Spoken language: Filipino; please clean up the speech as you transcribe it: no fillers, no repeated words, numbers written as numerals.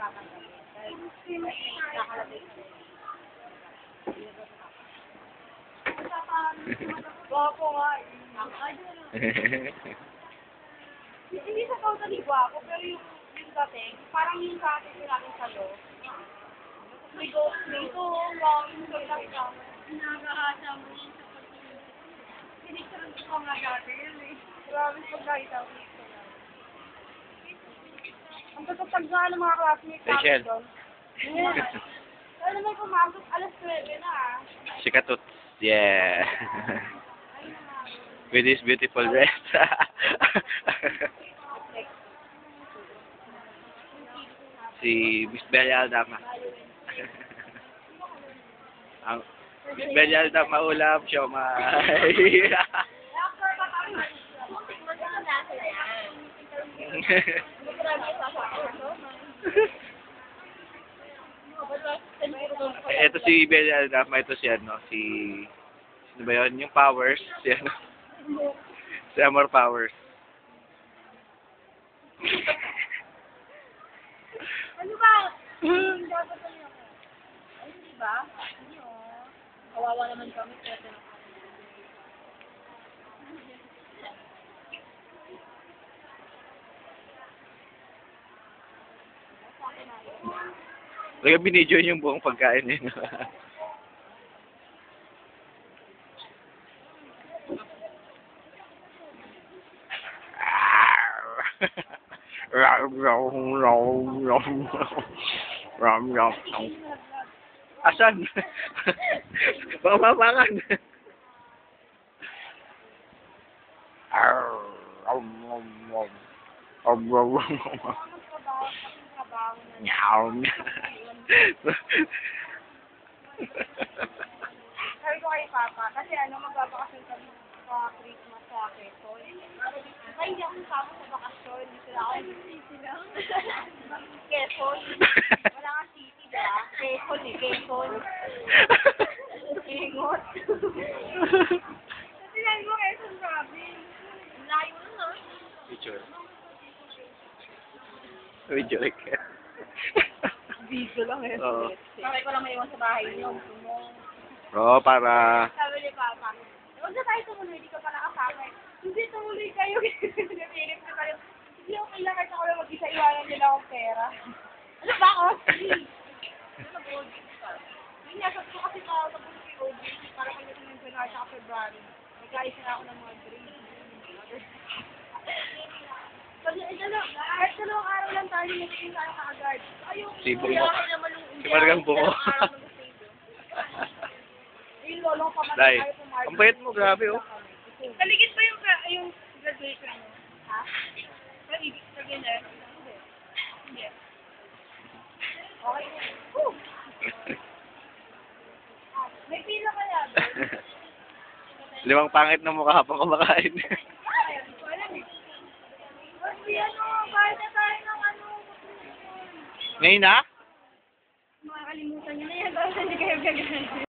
tatanggalin. Dahil nakalagay sa rin. Gwapo nga eh. Hindi sa totally gwapo, pero yung dating, parang yung dating ko natin sa'yo. May ghost nito, long, nakakahasa mo yun sa pagkakas. Sinisarang ko nga dati yun eh. Grabe pag nakita ko nito. Ang tatapag nga ng mga classmates namin doon. Ano may pumasok, alas 9 na ah. Sikatut. Yeah. With his beautiful dress. Si Miss Bella Aldama. Ang Miss Bella Aldama ulam siya Ito si Bella Aldama, ito si ano, sino ba yun? Yung Powers, si ano, si Amor Powers. Ano ba? Dapat ano ako? Ay, hindi ba? Hindi oh. Kawawa naman kami. Talaga binidyo yung buong pagkain niya. Asan? Baka mapakan. Sabi ko kay Papa, kasi ano, magbabakasyon kami sa Christmas sa Quezon. Ay, hindi ako kasama sa bakasyon. Hindi sila ako. Quezon. Wala nga city, diba? Quezon eh, Quezon. Ingot. Kasi yan mo, Quezon province. Layo na nga. Picture. Video like Video lang eh. Oo. Sabi ko lang may iwan sa bahay niyo. Oo, para... Sabi ni Papa, huwag na tayo tumuloy, hindi ka pa nakasama. Hindi, tumuloy kayo. Napilip na kayo. Hindi ako kailangan ako lang mag-isa, iwanan nila akong pera. Ano ba ako? Ano nag-OG ka? Yun nga, sabi ko kasi tapos kay OG, para kayo ng January sa February. Nag-ayos na ako ng mga drinks. Kasi kahit dalawang araw lang tayo, naging tayo kaagad. Ayun, Si Bungo. Si Margang Bungo. Yung lolong Dai, pamatay tayo pumarty. ang bayad mo, grabe oh. Kaligid ba yung graduation mo? Ha? Sa gender? Hindi. Hindi. Okay. Woo! May pila kaya ba? 5 pangit na mukha habang kumakain. Kasi ano, kahit na tayo ng ano, Ngayon na? makakalimutan nyo na yan, tapos hindi kayo gagawin.